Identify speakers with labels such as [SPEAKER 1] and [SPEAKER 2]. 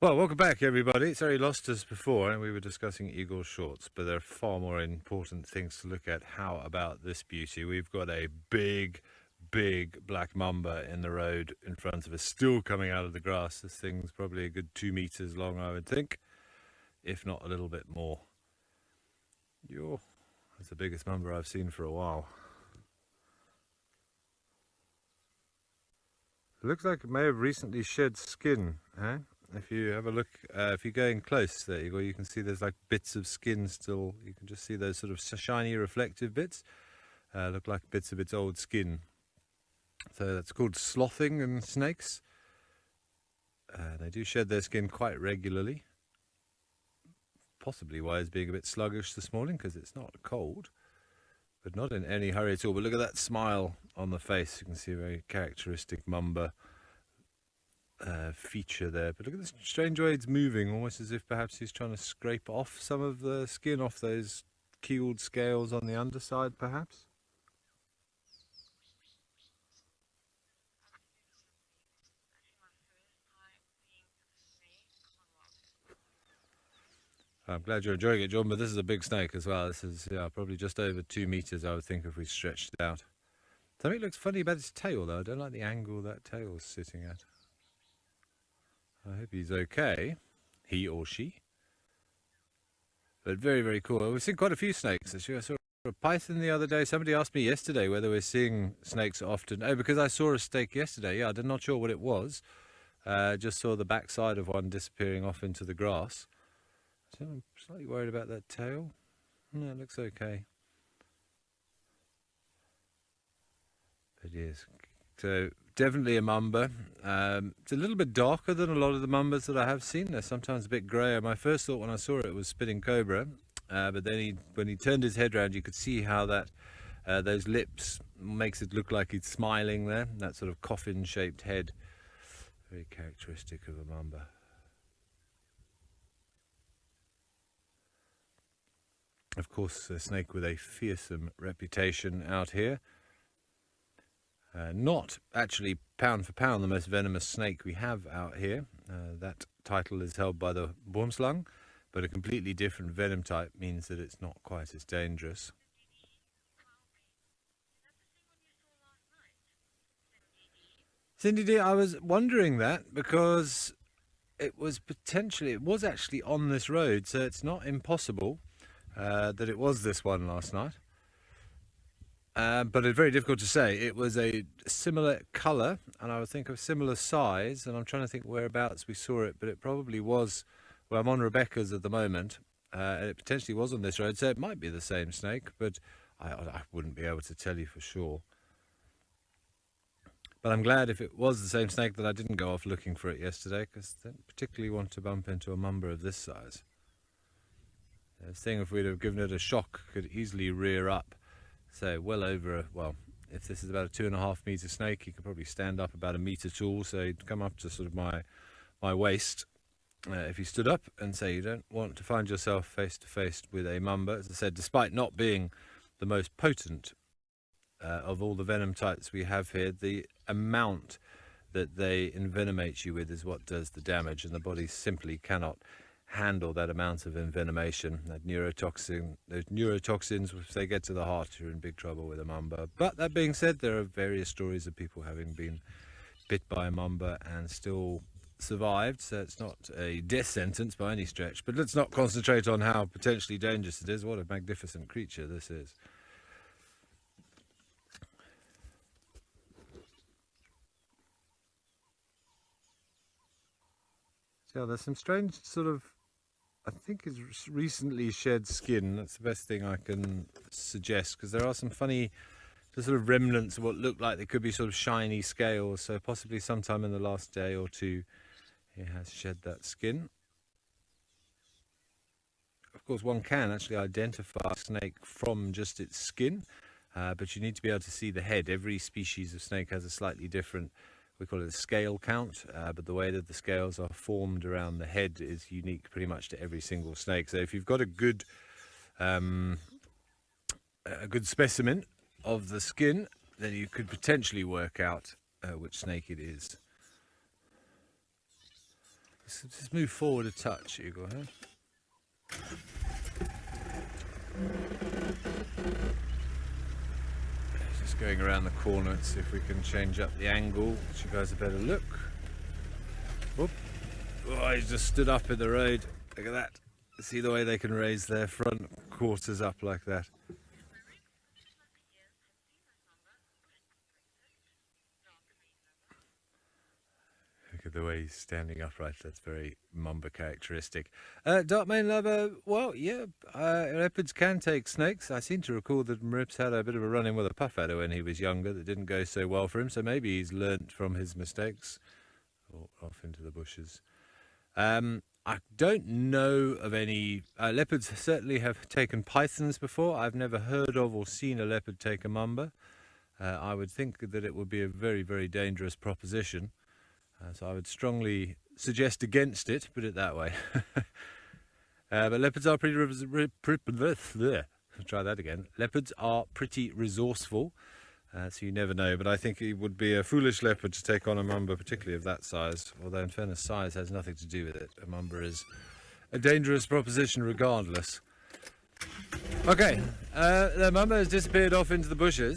[SPEAKER 1] Well, welcome back, everybody. Sorry, lost us before, and we were discussing eagle shorts, but there are far more important things to look at. How about this beauty? We've got a big black mamba in the road in front of us, still coming out of the grass. This thing's probably a good 2 meters long, I would think, if not a little bit more. That's the biggest mamba I've seen for a while. It looks like it may have recently shed skin, eh? If you have a look, if you go in close, there you go, you can see there's like bits of skin still. You can just see those sort of shiny reflective bits. Look like bits of its old skin. So that's called slothing in snakes. They do shed their skin quite regularly. Possibly why it's being a bit sluggish this morning, because it's not cold. But not in any hurry at all. But look at that smile on the face. You can see a very characteristic mamba feature there. But look at this strange way it's moving, almost as if perhaps he's trying to scrape off some of the skin off those keeled scales on the underside, perhaps. I'm glad you're enjoying it, John, but this is a big snake as well. This is probably just over 2 meters, I would think, if we stretched it out. Something looks funny about its tail, though. I don't like the angle that tail's sitting at. I hope he's okay, he or she. But very cool. We've seen quite a few snakes. Actually, I saw a python the other day. Somebody asked me yesterday whether we're seeing snakes often. Oh, because I saw a snake yesterday. Yeah, I'm not sure what it was. Just saw the backside of one disappearing off into the grass. So I'm slightly worried about that tail. No, it looks okay. But yes, so definitely a mamba. It's a little bit darker than a lot of the mambas that I have seen. They're sometimes a bit grayer. My first thought when I saw it was spitting cobra, but then when he turned his head around, you could see how that those lips makes it look like he's smiling there. That sort of coffin-shaped head, very characteristic of a mamba. Of course, a snake with a fearsome reputation out here. Not actually pound for pound the most venomous snake we have out here. That title is held by the boomslang, but a completely different venom type means that it's not quite as dangerous. Cindy D, I was wondering that because it was actually on this road, so it's not impossible that it was this one last night. But it's very difficult to say. It was a similar colour, and I would think of similar size, and I'm trying to think whereabouts we saw it, but it probably was, well, I'm on Rebecca's at the moment, and it potentially was on this road, so it might be the same snake, but I wouldn't be able to tell you for sure. But I'm glad if it was the same snake that I didn't go off looking for it yesterday, because I don't particularly want to bump into a mamba of this size. This thing, if we'd have given it a shock, could easily rear up. So well over, well, if this is about a 2.5 meter snake, he could probably stand up about 1 meter tall, so he'd come up to sort of my waist. If he stood up, and say you don't want to find yourself face to face with a mamba, as I said, despite not being the most potent of all the venom types we have here, the amount that they envenomate you with is what does the damage, and the body simply cannot handle that amount of envenomation, that neurotoxin. Those neurotoxins, if they get to the heart, you're in big trouble with a mamba. But that being said, there are various stories of people having been bit by a mamba and still survived, so it's not a death sentence by any stretch. But let's not concentrate on how potentially dangerous it is. What a magnificent creature this is. So there's some strange sort of, I think it's recently shed skin. That's the best thing I can suggest, because there are some funny sort of remnants of what look like they could be sort of shiny scales, so possibly sometime in the last day or two it has shed that skin. Of course, one can actually identify a snake from just its skin, but you need to be able to see the head. Every species of snake has a slightly different, we call it a scale count, but the way that the scales are formed around the head is unique pretty much to every single snake. So if you've got a good specimen of the skin, then you could potentially work out which snake it is. Just move forward a touch, Igor. Huh? Just going around the corner. Let's see if we can change up the angle. Get you guys a better look. Whoop. Oh, he's just stood up in the road. Look at that. See the way they can raise their front quarters up like that. Look at the way he's standing upright. That's very Mamba characteristic. Dark mane lover, well, yeah, leopards can take snakes. I seem to recall that Mrips had a bit of a run-in with a puff adder when he was younger that didn't go so well for him, so maybe he's learnt from his mistakes. Or off into the bushes. I don't know of any... leopards certainly have taken pythons before. I've never heard of or seen a leopard take a mamba. I would think that it would be a very, very dangerous proposition. So I would strongly suggest against it, put it that way. But leopards are pretty... Try that again. Leopards are pretty resourceful. So you never know, but I think it would be a foolish leopard to take on a mamba, particularly of that size, although in fairness size has nothing to do with it. A mamba is a dangerous proposition regardless. Okay, the mamba has disappeared off into the bushes.